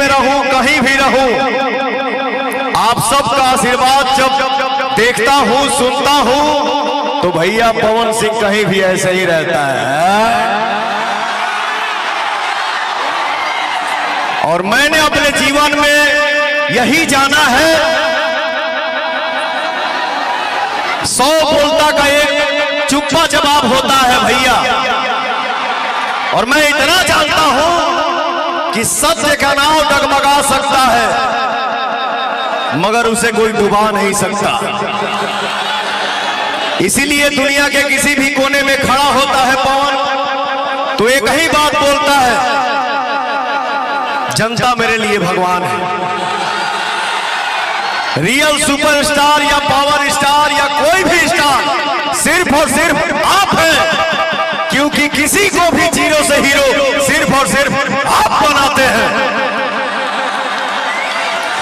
में रहूं, कहीं भी रहूं, आप सबका आशीर्वाद जब देखता हूं, सुनता हूं, तो भैया पवन सिंह कहीं भी ऐसे ही रहता है। और मैंने अपने जीवन में यही जाना है, 100 बोलता का एक चुप्पा जवाब होता है भैया। और मैं इतना जानता हूं कि सत्य का नाव डगमगा सकता है, मगर उसे कोई डुबा नहीं सकता। इसीलिए दुनिया के किसी भी कोने में खड़ा होता है पवन, तो एक ही बात बोलता है, जनता मेरे लिए भगवान है। रियल सुपरस्टार या पावर स्टार या कोई भी स्टार सिर्फ और सिर्फ आप हैं, क्योंकि किसी को भी जीरो से हीरो सिर्फ और सिर्फ आप बनाते हैं।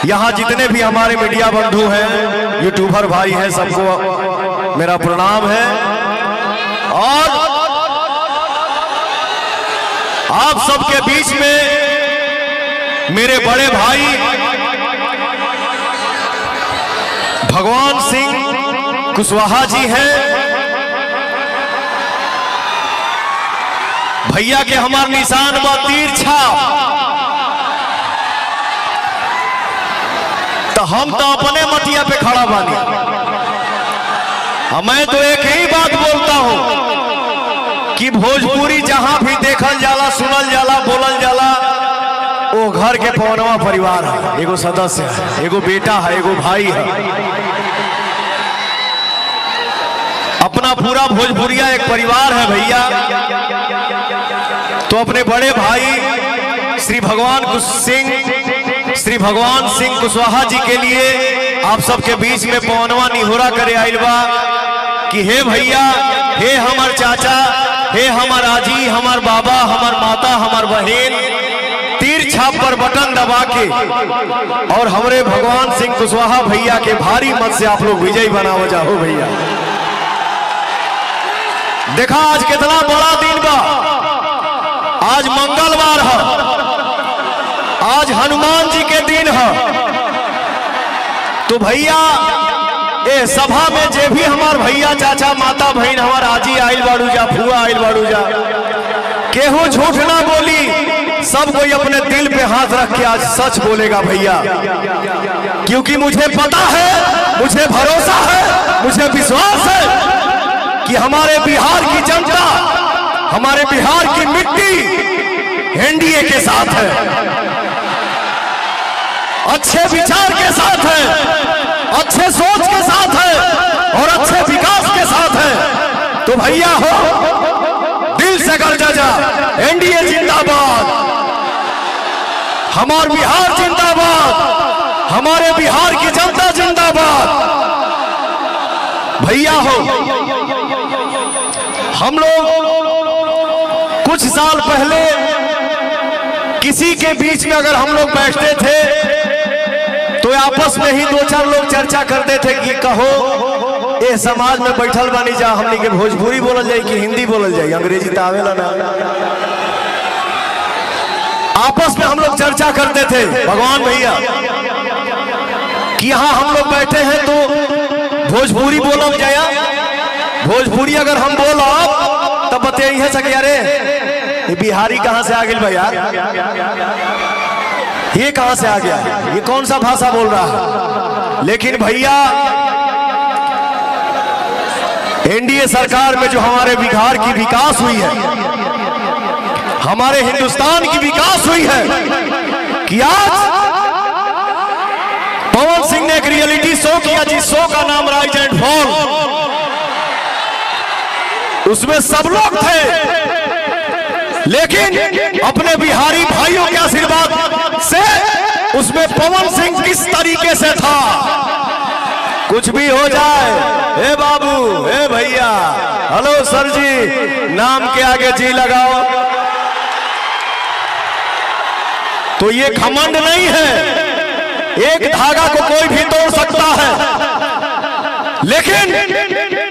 यहां जितने भी हमारे मीडिया बंधु हैं, यूट्यूबर भाई हैं, सबको मेरा प्रणाम है। और आप सबके बीच में मेरे बड़े भाई भगवान सिंह कुशवाहा जी हैं। भैया के हमार निशान व तीर छाप, तो हम तो अपने मटिया पे खड़ा बानी। मैं तो एक ही बात बोलता हूं कि भोजपुरी जहां भी देखल जाला, सुनल जाला, बोलल जाला, वो घर के पवनवा परिवार है, एगो सदस्य है, एगो बेटा है, एगो भाई है। अपना पूरा भोजपुरिया एक परिवार है भैया। तो अपने बड़े भाई श्री भगवान सिंह कुशवाहा जी के लिए आप सबके बीच में पवनवा निहोरा करे आइल बा कि हे भैया, हे हमार चाचा, हे हमार आजी, हमार बाबा, हमार माता, हमार बहन, तीर छाप पर बटन दबा के और हमारे भगवान सिंह कुशवाहा भैया के भारी मत से आप लोग विजयी बनाओ जाओ भैया। देखा आज कितना बड़ा दिन बा, आज मंगलवार है, आज हनुमान जी के दिन है। तो भैया ए सभा में जे भी हमार भैया, चाचा, माता, बहन, हमार आजी आइल बाड़ू जा, फुआ आइल बाड़ू जा, केहू झूठ ना बोली, सब कोई अपने दिल पे हाथ रख के आज सच बोलेगा भैया। क्योंकि मुझे पता है, मुझे भरोसा है, मुझे विश्वास है कि हमारे बिहार की जनता, हमारे बिहार की मिट्टी एनडीए के साथ है, अच्छे विचार के साथ है, अच्छे सोच के साथ है और अच्छे विकास के साथ है। तो भैया हो, दिल से गर्जा जा, एनडीए जिंदाबाद, हमार बिहार जिंदाबाद, हमारे बिहार की जनता जिंदाबाद। भैया हो, हम लोग कुछ साल पहले किसी के बीच में अगर हम लोग बैठते थे तो आपस में ही 2-4 लोग चर्चा करते थे कि कहो ये समाज में बैठल बानी जा, हमनी के भोजपुरी बोलल जाए कि हिंदी बोलल जाए, अंग्रेजी तो आवेला ना। आपस में हम लोग चर्चा करते थे भगवान भैया कि यहाँ हम लोग बैठे हैं तो भोजपुरी बोलल जाया, भोजपुरी अगर हम बोलब तब बताइए सके अरे ये बिहारी कहाँ से आ गई भैया, ये कहां से आ गया, ये कौन सा भाषा बोल रहा है। लेकिन भैया एनडीए सरकार में जो हमारे बिहार की विकास हुई है, हमारे हिंदुस्तान की विकास हुई है कि आज पवन सिंह ने एक रियलिटी शो किया जिस शो का नाम राइज एंड फॉल, उसमें सब लोग थे, लेकिन अपने बिहारी भाइयों के आशीर्वाद से उसमें पवन सिंह किस तरीके से था। कुछ भी हो जाए, हे बाबू, हे भैया, हेलो सर जी, नाम के आगे जी लगाओ, तो ये घमंड नहीं है, एक धागा को कोई भी तोड़ सकता है, लेकिन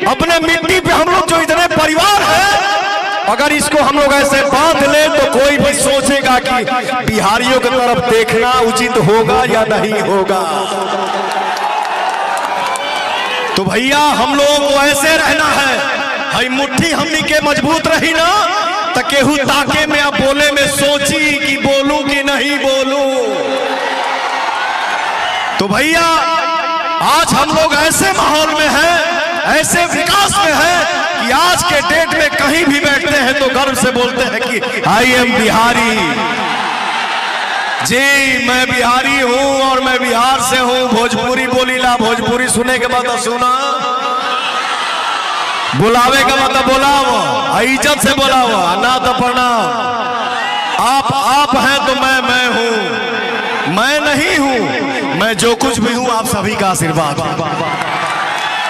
अपने मिट्टी पे हम लोग जो इतने परिवार हैं अगर इसको हम लोग ऐसे बांध ले तो कोई भी सोचेगा कि बिहारियों की तरफ देखना उचित होगा या नहीं होगा। तो भैया हम लोगों को ऐसे रहना है, हई मुट्ठी हमनी के मजबूत रही ना तो केहू ताके में अब बोले में सोची कि बोलूं कि नहीं बोलूं। तो भैया आज हम लोग ऐसे माहौल में हैं, ऐसे विकास में हैं कि आज के डेट में कहीं भी बैठते हैं तो गर्व से बोलते हैं कि आई एम बिहारी जी, मैं बिहारी हूं और मैं बिहार से हूं। भोजपुरी बोलीला, भोजपुरी सुने के बाद सुना, बुलावे का मतलब बुलाओ, इज्जत से बुलाओ, ना तो प्रणाम। आप हैं तो मैं हूं, मैं नहीं हूं, मैं जो कुछ भी हूं आप सभी का आशीर्वाद।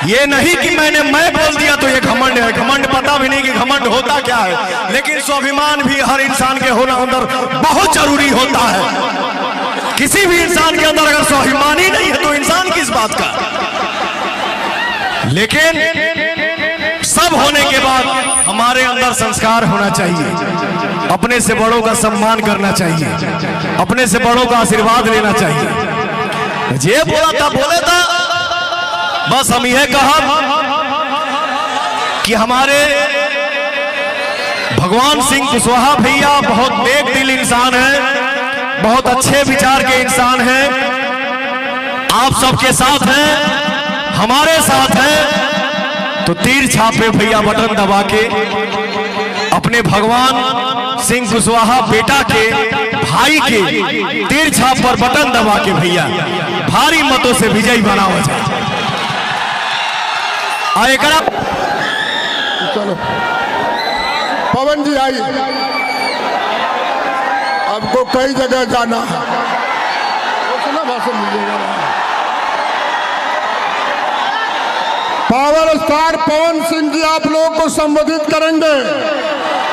ये नहीं कि मैंने मैं बोल दिया तो ये घमंड है। घमंड पता भी नहीं कि घमंड होता क्या है, लेकिन स्वाभिमान भी हर इंसान के होना अंदर बहुत जरूरी होता है। किसी भी इंसान के अंदर अगर स्वाभिमान ही नहीं है तो इंसान किस बात का। लेकिन सब होने के बाद हमारे अंदर संस्कार होना चाहिए, अपने से बड़ों का सम्मान करना चाहिए, अपने से बड़ों का आशीर्वाद लेना चाहिए। जे बोला था बोले था, बस हम यह कहा कि हमारे भगवान सिंह कुशवाहा भैया बहुत नेक दिल इंसान हैं, बहुत अच्छे विचार के इंसान हैं। आप सबके साथ हैं, हमारे साथ हैं, तो तीर छापे भैया बटन दबा के अपने भगवान सिंह कुशवाहा बेटा के भाई के तीर छाप पर बटन दबा के भैया भारी मतों से विजयी बनावा जाए। चलो पवन जी आई, आपको कई जगह जाना है, भाषण दीजिएगा। पावर स्टार पवन सिंह जी आप लोगों को संबोधित करेंगे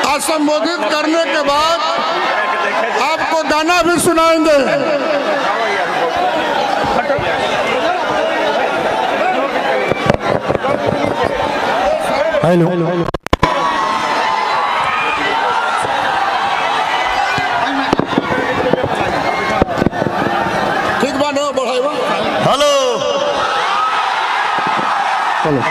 और संबोधित करने के बाद आपको गाना भी सुनाएंगे। हेलो ठीक बात है, बढ़ाएगा। हेलो चलो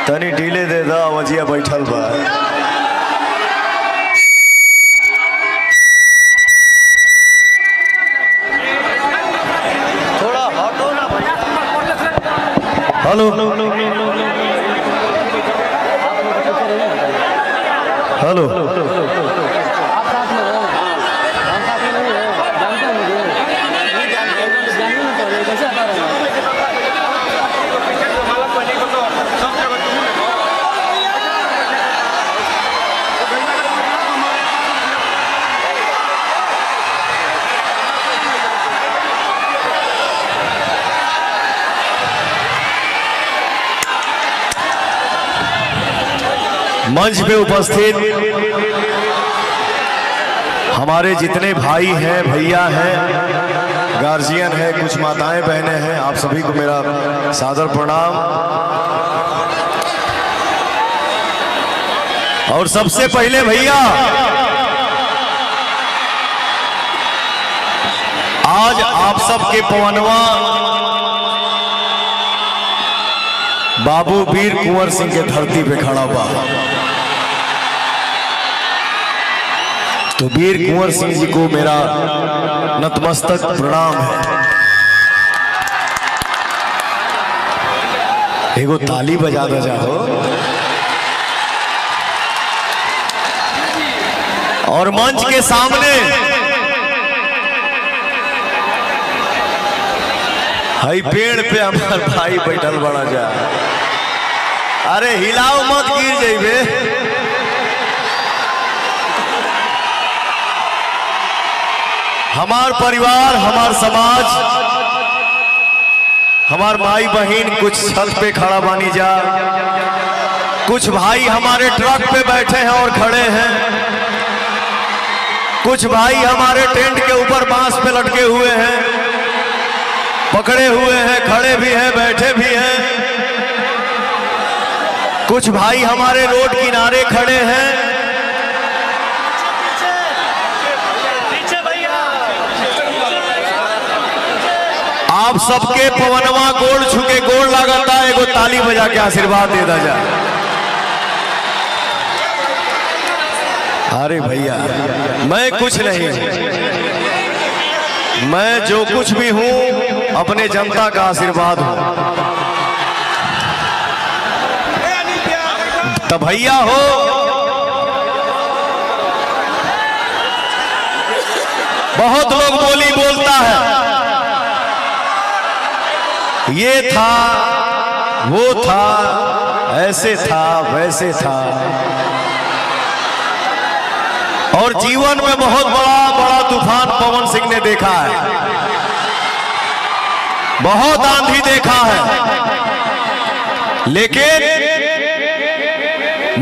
तनी ढीले दे दा, वजिया बैठल बा। हेलो हेलो मंच पे उपस्थित हमारे जितने भाई हैं, भैया हैं, गार्जियन हैं, कुछ माताएं बहनें हैं, आप सभी को मेरा सादर प्रणाम। और सबसे पहले भैया आज आप सबके पवनवा बाबू वीर कुंवर सिंह के धरती पे खड़ा हुआ। तो वीर कुंवर सिंह जी को मेरा नतमस्तक प्रणाम है। एगो ताली बजा दे जाओ। और मंच के सामने हई पेड़ पे हमार भाई बैठल बड़ा जा। अरे हिलाओ मत, गिर जाइबे। हमार परिवार, हमार समाज, हमार माई बहन कुछ छत पे खड़ा बानी जा, कुछ भाई हमारे ट्रक पे बैठे हैं और खड़े हैं, कुछ भाई हमारे टेंट के ऊपर बांस पे लटके हुए हैं, पकड़े हुए हैं, खड़े भी हैं, बैठे भी हैं। कुछ भाई हमारे रोड किनारे खड़े हैं। आप सबके पवनवा गोड़ छुके गोड़ लागता, एगो ताली बजा के आशीर्वाद दे दा जाए। अरे भैया, मैं कुछ नहीं, मैं जो कुछ भी हूं अपने जनता का आशीर्वाद हूं। तो भैया हो, बहुत लोग बोली बोलता है, ये था, वो था, ऐसे था, वैसे था। और जीवन में बहुत बड़ा बड़ा तूफान पवन सिंह ने देखा है, बहुत आंधी देखा है, लेकिन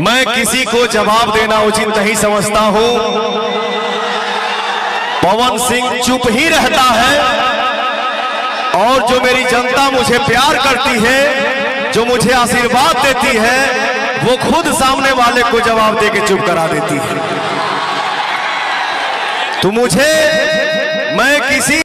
मैं किसी को जवाब देना उचित नहीं समझता हूं। पवन सिंह चुप ही रहता है, और जो मेरी जनता मुझे प्यार करती है, जो मुझे आशीर्वाद देती है, वो खुद सामने वाले को जवाब दे के चुप करा देती है। तो मुझे, मैं किसी